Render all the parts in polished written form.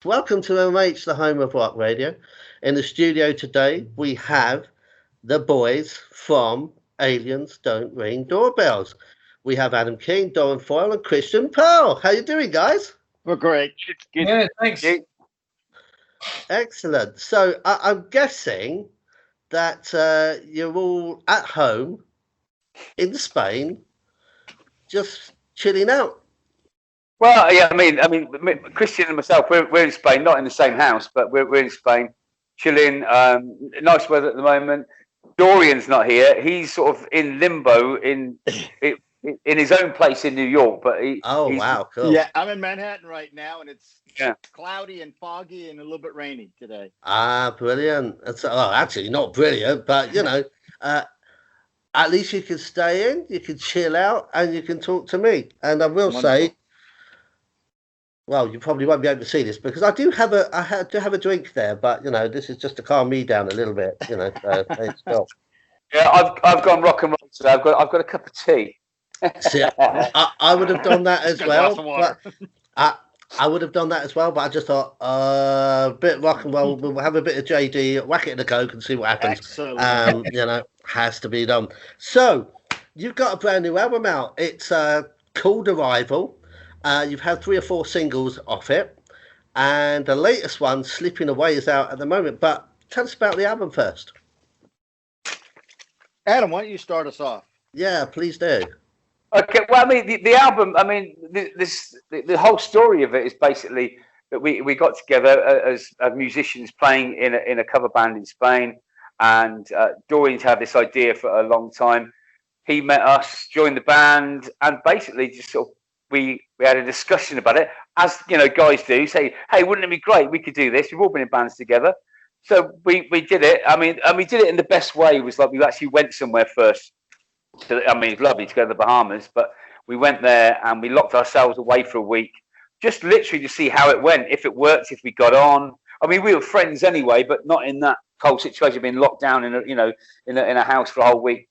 Welcome to MH, the home of rock radio. In the studio today, we have the boys from Aliens Don't Ring Doorbells. We have Adam King, Doran Foyle, and Christian Pearl. How you doing, guys? We're great. Good. Yeah, thanks. Excellent. So I'm guessing that you're all at home in Spain, just chilling out. Well, yeah, Christian and myself, we're in Spain, not in the same house, but we're in Spain, chilling. Nice weather at the moment. Dorian's not here. He's sort of in limbo in his own place in New York. But he's, wow, cool. Yeah, I'm in Manhattan right now, and it's cloudy and foggy and a little bit rainy today. Brilliant. Actually, not brilliant, but at least you can stay in, you can chill out, and you can talk to me. And I will say, well, you probably won't be able to see this because I do have a drink there, but this is just to calm me down a little bit. Yeah, I've gone rock and roll today. I've got a cup of tea. See, I would have done that as well. But I would have done that as well, but I just thought a bit rock and roll. We'll have a bit of JD, whack it in the Coke, and see what happens. Excellent. Has to be done. So you've got a brand new album out. It's called Arrival. You've had 3 or 4 singles off it, and the latest one, Slipping Away, is out at the moment. But tell us about the album first. Adam, why don't you start us off? Yeah, please do. Okay, well, the album, the whole story of it is basically that we got together as musicians playing in a cover band in Spain, and Dorian's had this idea for a long time. He met us, joined the band, and basically just sort of we had a discussion about it, as guys do. Say, hey, wouldn't it be great? We could do this. We've all been in bands together, so we did it. And we did it in the best way. It was like we actually went somewhere first. It's lovely to go to the Bahamas, but we went there and we locked ourselves away for a week, just literally to see how it went, if it worked, if we got on. We were friends anyway, but not in that whole situation, being locked down in a house for a whole week.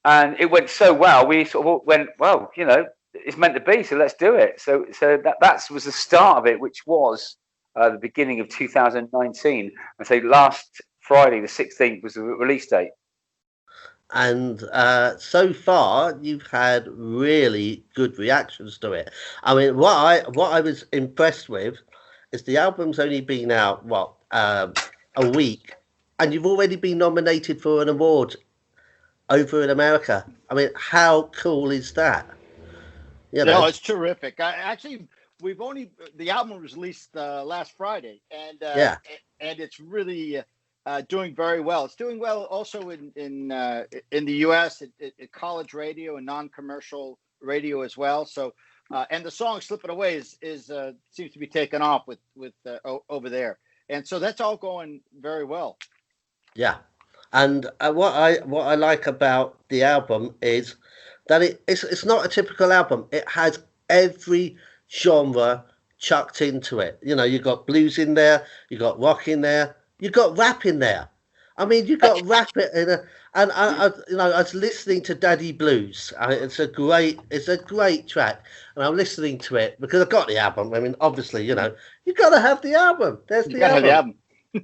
And it went so well. We sort of went, well, it's meant to be, so let's do it. So that was the start of it, which was the beginning of 2019. And so last Friday, the 16th, was the release date. And so far, you've had really good reactions to it. What I was impressed with is the album's only been out a week, and you've already been nominated for an award over in America. How cool is that? No, it's terrific. The album was released last Friday, and it's really. Doing very well. It's doing well also in the U.S. at college radio and non-commercial radio as well. So, and the song "Slipping Away" is seems to be taken off with over there, and so that's all going very well. Yeah, and what I like about the album is that it's not a typical album. It has every genre chucked into it. You got blues in there, you got rock in there. You got rap in there. You got rap in a, and I was listening to Daddy Blues. It's a great track, and I'm listening to it because I got the album. Obviously, you got to have the album. There's the album.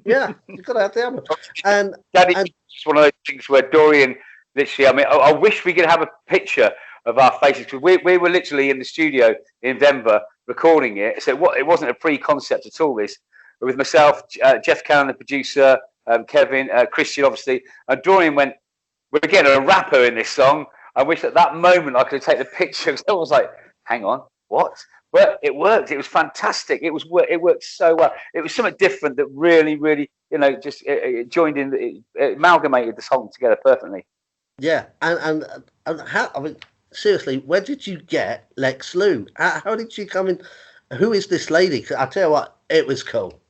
Yeah, you got to have the album. And Daddy, it's one of those things where Dorian literally. I wish we could have a picture of our faces because we were literally in the studio in Denver recording it. So it wasn't a pre-concept at all. This. With myself, Jeff Cannon, the producer, Kevin, Christian, obviously. And Dorian went, we're getting a rapper in this song. I wish at that moment I could take the picture. I was like, hang on, what? But it worked. It was fantastic. It worked so well. It was something different that really, really, just it joined in, it amalgamated the song together perfectly. Yeah. And how, seriously, where did you get Lex Lou? How did she come in? Who is this lady? I tell you what, it was cool.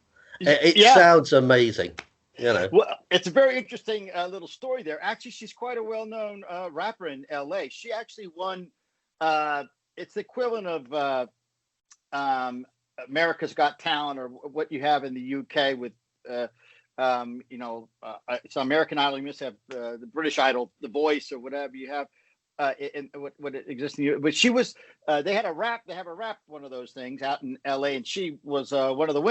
It sounds amazing. Well, it's a very interesting little story there. Actually, she's quite a well-known rapper in LA. She actually won. It's the equivalent of America's Got Talent, or what you have in the UK with, it's American Idol. You must have the British Idol, The Voice, or whatever you have. in what exists in the, but she was, they have a rap one of those things out in LA, and she was one of the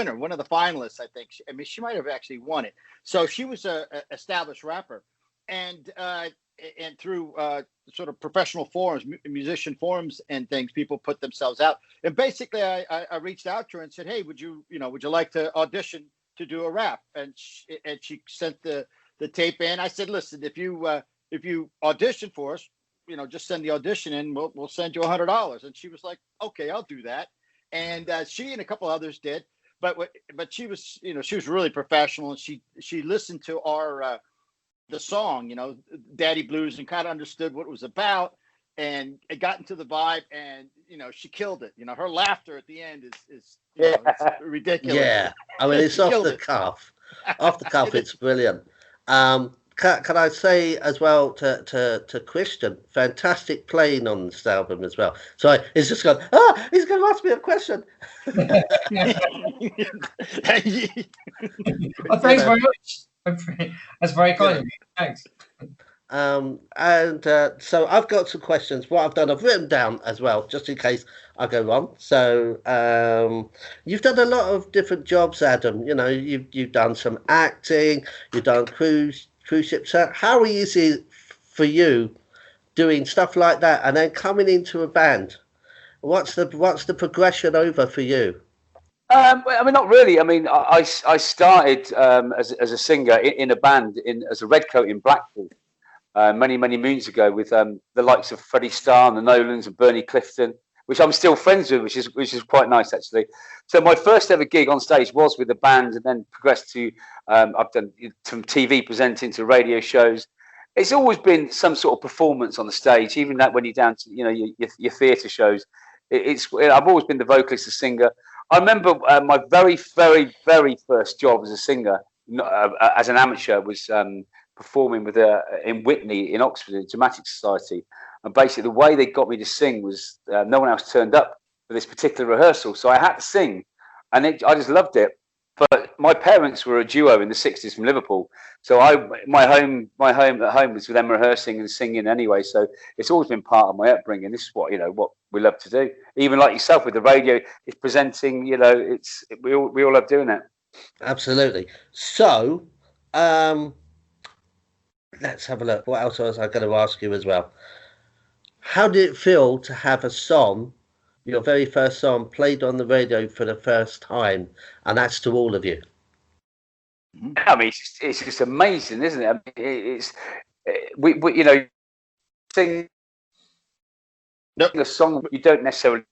finalists, I think. She might have actually won it. So she was a established rapper, and through sort of professional forums, musician forums and things, people put themselves out. And basically I reached out to her and said, hey, would you like to audition to do a rap? And she sent the tape in. I said, listen, if you audition for us, just send the audition in, we'll send you $100. And she was like, okay, I'll do that. And she and a couple others did, but she was, she was really professional, and she listened to our, the song, Daddy Blues, and kind of understood what it was about, and it got into the vibe, and, she killed it. Her laughter at the end is it's ridiculous. Yeah. I mean, it's off the cuff. Off the cuff, it's brilliant. Can I say as well to Christian, fantastic playing on this album as well. So he's just gone, he's going to ask me a question. Thanks very much. That's very kind of you. Thanks. So I've got some questions. What I've done, I've written down as well, just in case I go wrong. So you've done a lot of different jobs, Adam. You've done some acting, you've done cruise ships. How easy is it for you doing stuff like that and then coming into a band? What's the progression over for you? I mean, not really. I mean, I started as a singer in a band as a redcoat in Blackpool many moons ago with the likes of Freddie Starr and the Nolans and Bernie Clifton, which I'm still friends with, which is quite nice actually. So my first ever gig on stage was with the band, and then progressed to I've done from TV presenting to radio shows. It's always been some sort of performance on the stage, even that when you're down to your theatre shows. I've always been the vocalist, the singer. I remember my very first job as a singer, as an amateur, was performing with in Whitney in Oxford in Dramatic Society. And basically the way they got me to sing was no one else turned up for this particular rehearsal, so I had to sing, and I just loved it. But my parents were a duo in the 60s from Liverpool, so my home at home was with them rehearsing and singing anyway. So it's always been part of my upbringing. This is what we love to do. Even like yourself with the radio, it's presenting. We all love doing it. Absolutely. So let's have a look. What else was I going to ask you as well? How did it feel to have a song, your very first song, played on the radio for the first time? And that's to all of you. I mean, it's just amazing, isn't it? I mean, sing a song, you don't necessarily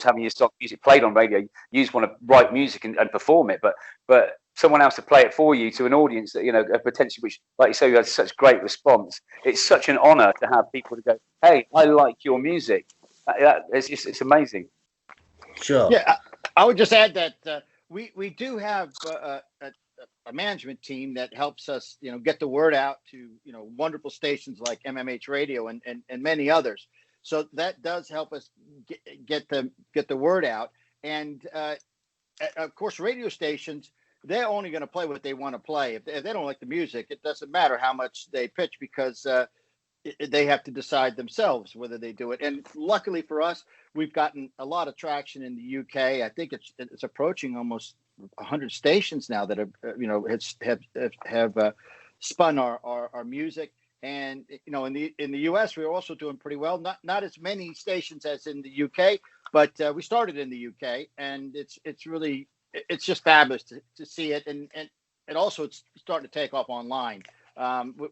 having your stock music played on radio. You just want to write music and perform it, but someone else to play it for you to an audience that potentially, which, like you say, you had such great response. It's such an honor to have people to go, hey, I like your music. It's amazing. Sure. Yeah, I would just add that we do have a management team that helps us get the word out to wonderful stations like MMH Radio and many others. So that does help us get the word out. And of course, radio stations, they're only going to play what they want to play. If they don't like the music, it doesn't matter how much they pitch, because they have to decide themselves whether they do it. And luckily for us, we've gotten a lot of traction in the UK. I think it's approaching almost 100 stations now that have spun our music. And in the US, we're also doing pretty well. Not as many stations as in the UK, but we started in the UK, and it's just fabulous to see it, and also it's starting to take off online.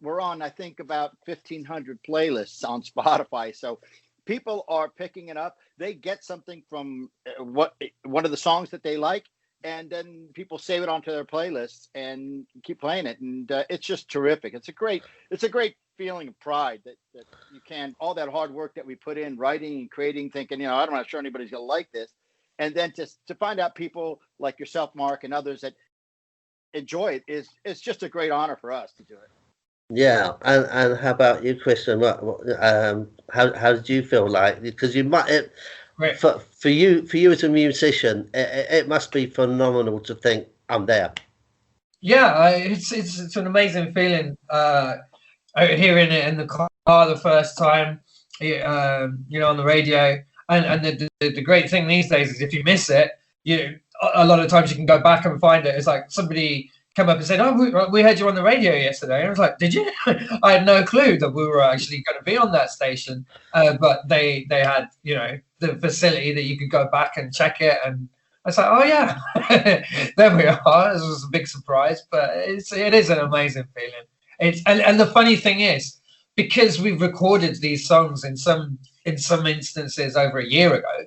We're on, I think, about 1,500 playlists on Spotify, so people are picking it up. They get something from one of the songs that they like, and then people save it onto their playlists and keep playing it, and it's just terrific. It's a great feeling of pride that you can, all that hard work that we put in writing and creating, thinking, I'm not sure anybody's gonna like this, and then to find out people like yourself, Mark, and others that enjoy it it's just a great honor for us to do it. Yeah, and how about you, Christian? How did you feel like? Because you might for you as a musician, it must be phenomenal to think I'm there. Yeah, it's an amazing feeling. Hearing it in the car the first time, you know, on the radio. And the great thing these days is if you miss it, a lot of times you can go back and find it. It's like somebody come up and said, "Oh, we heard you on the radio yesterday." And I was like, "Did you?" I had no clue that we were actually going to be on that station. But they had, you know, the facility that you could go back and check it. And I was like, "Oh yeah, there we are." This was a big surprise, but it is an amazing feeling. And the funny thing is, because we've recorded these songs in some instances over a year ago,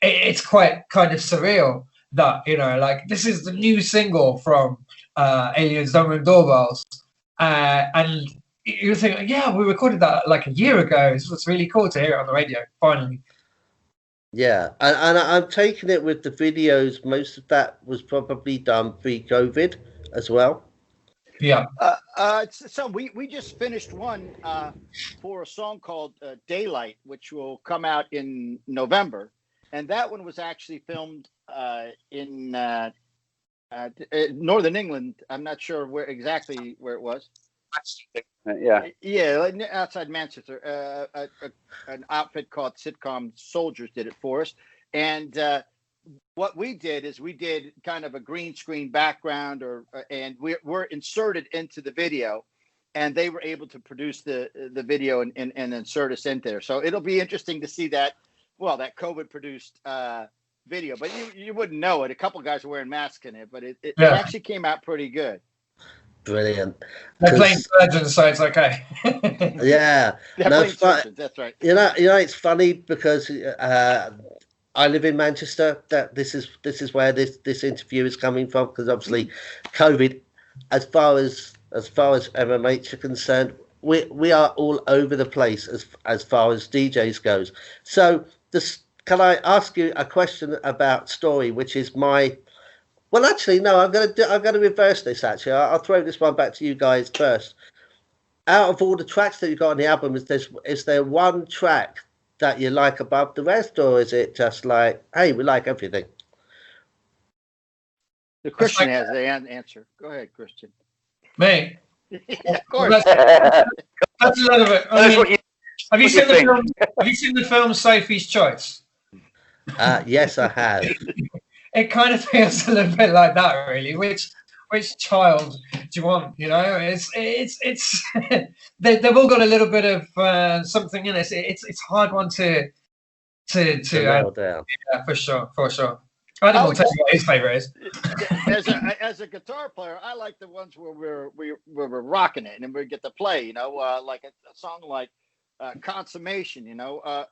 it's quite kind of surreal that, you know, like, this is the new single from Aliensdontringdoorbells Doorbells, and you're thinking, yeah, we recorded that like a year ago. It's really cool to hear it on the radio finally. Yeah, and I'm taking it with the videos. Most of that was probably done pre-COVID as well. Yeah. So we just finished one for a song called Daylight, which will come out in November, and that one was actually filmed in Northern England. I'm not sure where exactly where it was. Yeah, outside Manchester. An outfit called Sitcom Soldiers did it for us, and what we did is we did kind of a green screen background, and we're inserted into the video, and they were able to produce the video and insert us in there. So it'll be interesting to see that COVID produced video, but you wouldn't know it. A couple guys are wearing masks in it, but it actually came out pretty good. Brilliant. They're playing surgeons, so it's okay. Yeah, surgeons, that's right. You know, it's funny because I live in Manchester. That this is where this interview is coming from, because obviously, COVID, as far as MMH are concerned, we are all over the place as far as DJs goes. So can I ask you a question about Story, which is my... Well, actually, no. I'm going to reverse this. Actually, I'll throw this one back to you guys first. Out of all the tracks that you got on the album, is there one track that you like above the rest, or is it just like, hey, we like everything? The Christian has the answer. Go ahead, Christian. Me? Yeah, of course. That's a little bit. I mean, have you seen the film Sophie's Choice? Yes, I have. It kind of feels a little bit like that, really. Which child do you want? You know, it's they've all got a little bit of something in it. It's a hard one to nail down. Yeah, for sure. Adam will tell you what his favorite is. As a guitar player, I like the ones where we're rocking it and we get to play. You know, like a song like Consummation. You know,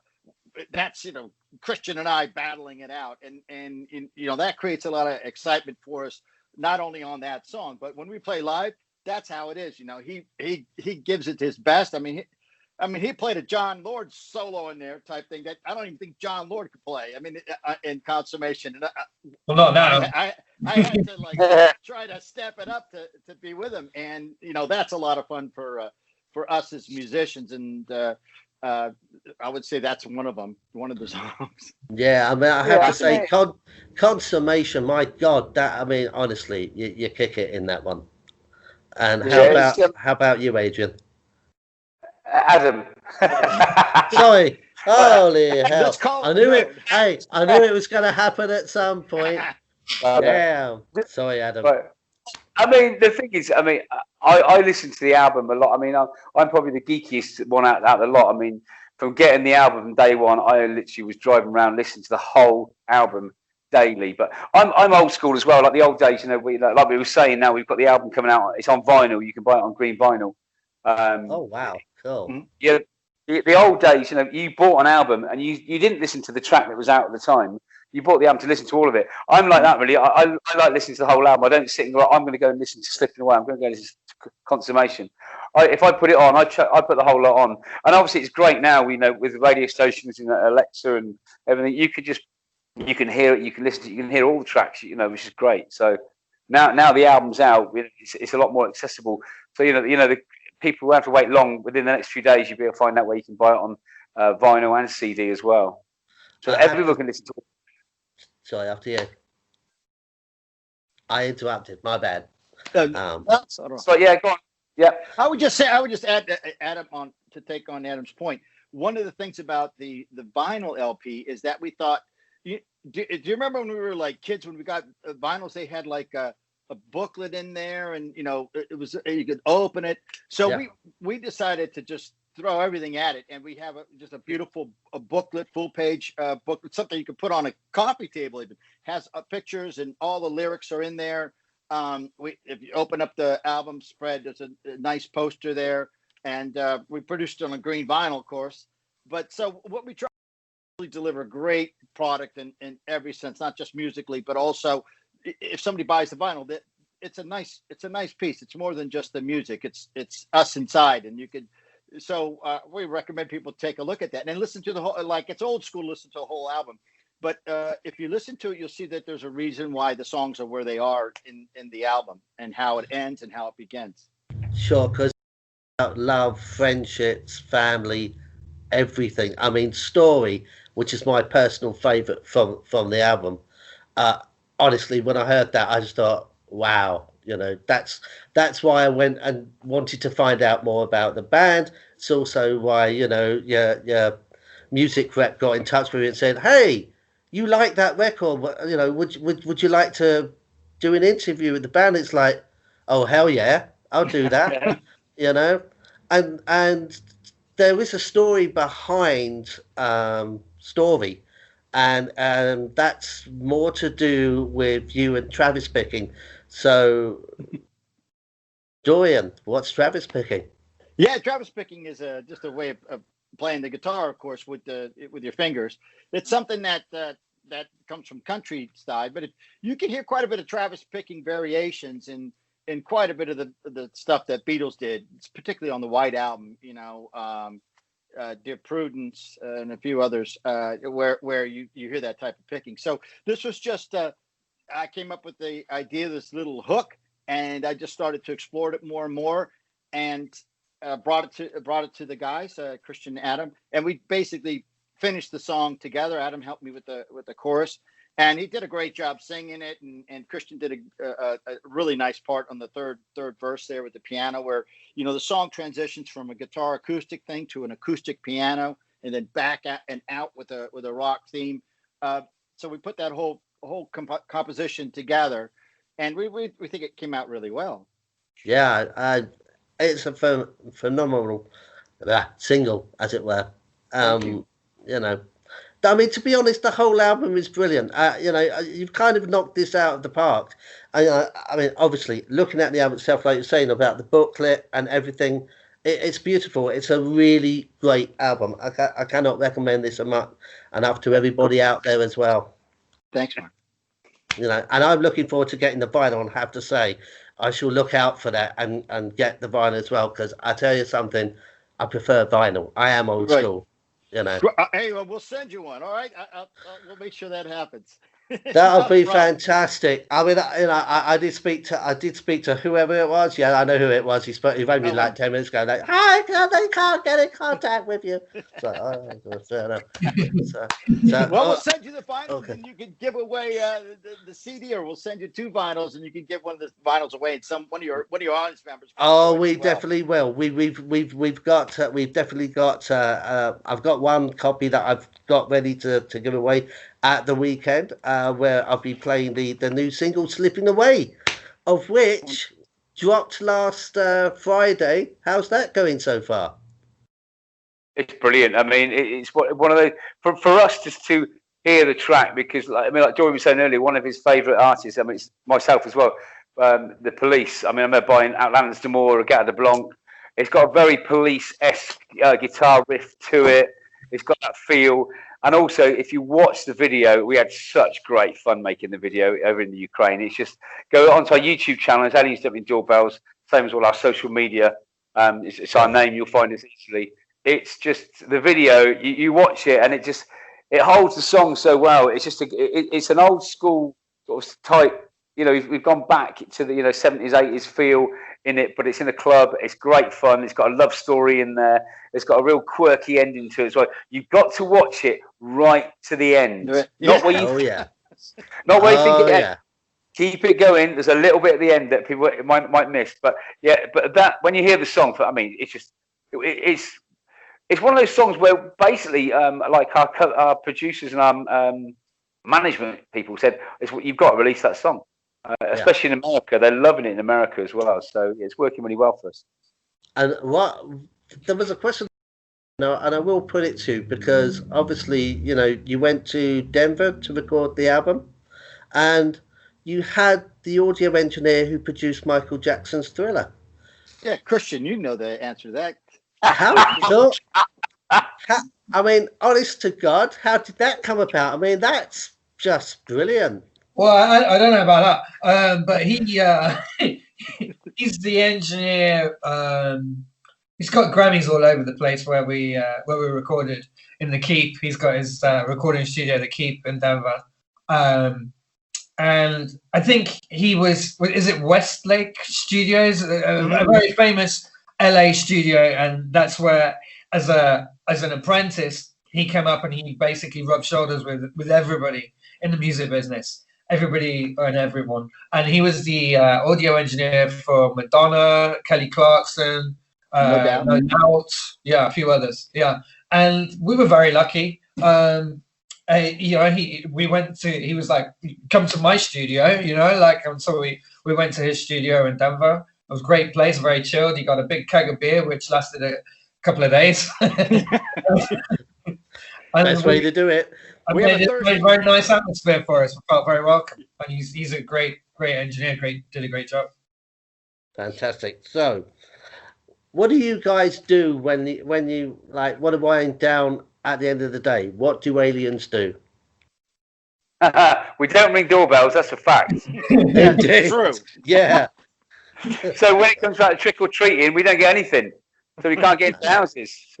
that's, you know, Christian and I battling it out, and you know, that creates a lot of excitement for us, not only on that song, but when we play live, that's how it is. You know, he gives it his best. I mean, he played a John Lord solo in there type thing that I don't even think John Lord could play. I mean, in Consummation. Well, not now. I had to like try to step it up to be with him, and you know, that's a lot of fun for us as musicians, and I would say that's one of the songs. Yeah, I mean, I have to say, Consummation, my God, that, I mean, honestly, you kick it in that one. And how about you, Adrian? Adam. Sorry. Holy hell. I knew it. Hey, I knew it was going to happen at some point. Damn. Sorry, Adam. But, I mean, the thing is, I mean, I listen to the album a lot. I mean, I'm probably the geekiest one out of the lot. I mean, from getting the album from day one, I literally was driving around listening to the whole album daily. But I'm old school as well, like the old days. You know, like we were saying, now we've got the album coming out. It's on vinyl. You can buy it on green vinyl. Oh wow, cool. Yeah, the old days. You know, you bought an album and you didn't listen to the track that was out at the time. You bought the album to listen to all of it. I'm like that, really. I like listening to the whole album. I don't sit and go, I'm going to go and listen to Slipping Away. I'm going to go listen to Consummation. If I put it on, I put the whole lot on. And obviously, it's great now, you know, with radio stations and Alexa and everything. You can hear it, you can listen to it, you can hear all the tracks, you know, which is great. So now the album's out, it's a lot more accessible. So, you know, the people who have to wait long, within the next few days, you'll be able to find out where you can buy it on vinyl and CD as well. So everyone can listen to it. Sorry, after you. I interrupted. My bad. So yeah, go on. Yeah, I would just add Adam on to take on Adam's point. one of the things about the vinyl LP is that we thought, do you remember when we were like kids, when we got vinyls, they had like a booklet in there, and it was, you could open it. So we decided to just throw everything at it, and we have just a beautiful booklet, full page booklet, something you can put on a coffee table. Even has pictures, and all the lyrics are in there. If you open up the album spread, there's a nice poster there, and we produced it on a green vinyl, of course. But so what we try to deliver a great product in every sense, not just musically, but also if somebody buys the vinyl, that it's a nice piece. It's more than just the music. It's us inside, and you could. So we recommend people take a look at that and listen to the whole. Like, it's old school, listen to the whole album. But if you listen to it, you'll see that there's a reason why the songs are where they are in the album, and how it ends and how it begins. Sure, because about love, friendships, family, everything. I mean, story, which is my personal favorite from the album. Honestly, when I heard that, I just thought, wow, that's why I went and wanted to find out more about the band. It's also why, your music rep got in touch with me and said, hey, you like that record? Would you like to do an interview with the band? It's like, oh, hell yeah, I'll do that. And there is a story behind Story, and that's more to do with you and Travis picking. So, Dorian, what's Travis picking? Yeah, Travis picking is just a way of playing the guitar, of course, with your fingers. It's something that comes from country style, but you can hear quite a bit of Travis picking variations in quite a bit of the stuff that Beatles did, particularly on the White Album. Dear Prudence and a few others where you hear that type of picking. So this was just I came up with the idea of this little hook, and I just started to explore it more and more, and brought it to the guys, Christian and Adam, and we basically finished the song together. Adam helped me with the chorus, and he did a great job singing it, and Christian did a really nice part on the third verse there with the piano, where the song transitions from a guitar acoustic thing to an acoustic piano, and then back out with a rock theme. So we put that whole composition together, and we think it came out really well. Yeah, it's a phenomenal single, as it were. I mean, to be honest, the whole album is brilliant. You've kind of knocked this out of the park. I mean, obviously, looking at the album itself, like you're saying about the booklet and everything, it's beautiful. It's a really great album. I cannot recommend this enough to everybody out there as well. Thanks, Mark. And I'm looking forward to getting the vinyl, and have to say, I shall look out for that and get the vinyl as well, because I tell you something, I prefer vinyl. I am old school. Hey, well, we'll send you one. All right, we'll make sure that happens. That'll be fantastic. I mean, I did speak to whoever it was. Yeah, I know who it was. He rang me like 10 minutes ago. Like, hi, they can't get in contact with you. So, fair enough. We'll send you the vinyls, and you can give away the CD, or we'll send you 2 vinyls, and you can give one of the vinyls away, and one of your audience members. Oh, we definitely will. We've definitely got. I've got one copy that I've got ready to give away at the weekend, where I'll be playing the new single "Slipping Away," of which dropped last Friday. How's that going so far? It's brilliant. I mean, it's one of those for us just to hear the track, because like Joey was saying earlier, one of his favourite artists. I mean, it's myself as well. The Police. I mean, I remember buying Atlantis d'Amour or Gata de Blanc. It's got a very Police-esque guitar riff to it. It's got that feel. And also, if you watch the video, we had such great fun making the video over in the Ukraine. It's just go onto our YouTube channel, it's Aliensdontringdoorbells Doorbells, same as all our social media. It's our name, you'll find us easily. It's just the video, you watch it, and it holds the song so well. It's just it's an old school sort of type. We've gone back to the 70s, 80s feel in it, but it's in a club. It's great fun. It's got a love story in there. It's got a real quirky ending to it as well. You've got to watch it right to the end. Not where you think it ends. Keep it going. There's a little bit at the end that people might miss, but that when you hear the song, I mean, it's it's one of those songs where basically, like our producers and our management people said, you've got to release that song, especially in America. They're loving it in America as well. So it's working really well for us. And there was a question, and I will put it to you, because obviously, you went to Denver to record the album, and you had the audio engineer who produced Michael Jackson's Thriller. Yeah, Christian, you know the answer to that. I mean, honest to God, how did that come about? I mean, that's just brilliant. Well, I don't know about that, but he's the engineer. He's got Grammys all over the place where we recorded in the Keep. He's got his recording studio, the Keep in Denver, and I think he was. Is it Westlake Studios, a very famous LA studio, and that's where, as an apprentice, he came up and he basically rubbed shoulders with everybody in the music business. Everybody and everyone, and he was the audio engineer for Madonna, Kelly Clarkson, No Doubt, a few others, and we were very lucky. He was like, come to my studio, and so we went to his studio in Denver. It was a great place, very chilled. He got a big keg of beer, which lasted a couple of days. Best way to do it. We had a very nice atmosphere for us. We felt very welcome, and he's a great engineer. Did a great job. Fantastic. So, what do you guys do when you like want to wind down at the end of the day? What do aliens do? We don't ring doorbells. That's a fact. Indeed. True. Yeah. So when it comes to trick or treating, we don't get anything, so we can't get into houses.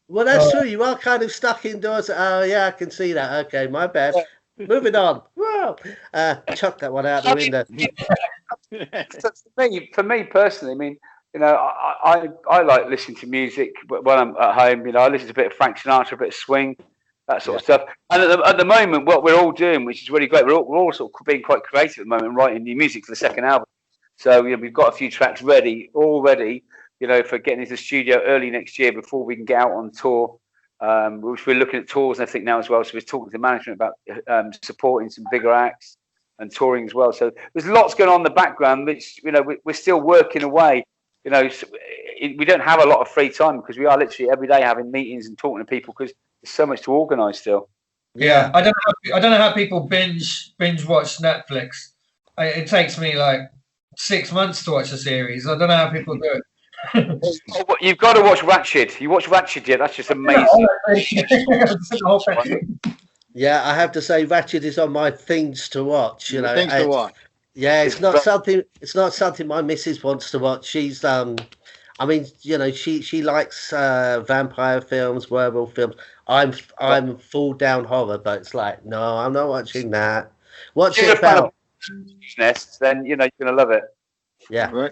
Well, that's true. You are kind of stuck indoors. Oh, yeah, I can see that. Okay, my bad. Moving on. Whoa. Chuck that one out the window. For me personally, I mean, I like listening to music when I'm at home. I listen to a bit of Frank Sinatra, a bit of swing, that sort of stuff. And at the moment, what we're all doing, which is really great, we're all sort of being quite creative at the moment, writing new music for the second album. So we've got a few tracks already. For getting into the studio early next year before we can get out on tour, which we're looking at tours and everything now as well. So we're talking to management about supporting some bigger acts and touring as well. So there's lots going on in the background, which, we're still working away. We don't have a lot of free time because we are literally every day having meetings and talking to people because there's so much to organise still. Yeah, I don't know how people binge watch Netflix. It takes me like 6 months to watch a series. I don't know how people do it. You've got to watch Ratched. You watch Ratched yet? That's just amazing. Yeah, I have to say Ratched is on my things to watch. Things to watch. Yeah, it's not something my missus wants to watch. She's she likes vampire films, werewolf films. I'm full down horror, but it's like, no, I'm not watching that. What's it about? Nests, then you're gonna love it. Yeah. Right.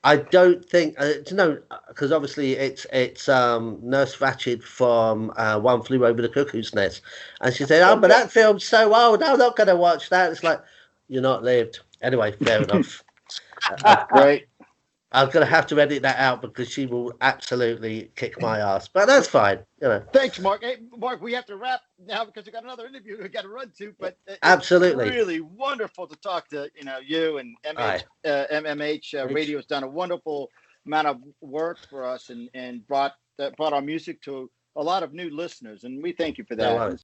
I don't think because obviously it's Nurse Ratched from One Flew Over the Cuckoo's Nest, and she said, "Oh, but that film's so old. I'm not going to watch that." It's like, you're not lived. Anyway, fair enough. Great. I'm going to have to edit that out because she will absolutely kick my ass, but that's fine. Thanks, Mark. Hey, Mark, we have to wrap now because we got another interview we got to run to. But absolutely, it's really wonderful to talk to you and MMH Radio has done a wonderful amount of work for us and brought our music to a lot of new listeners, and we thank you for that.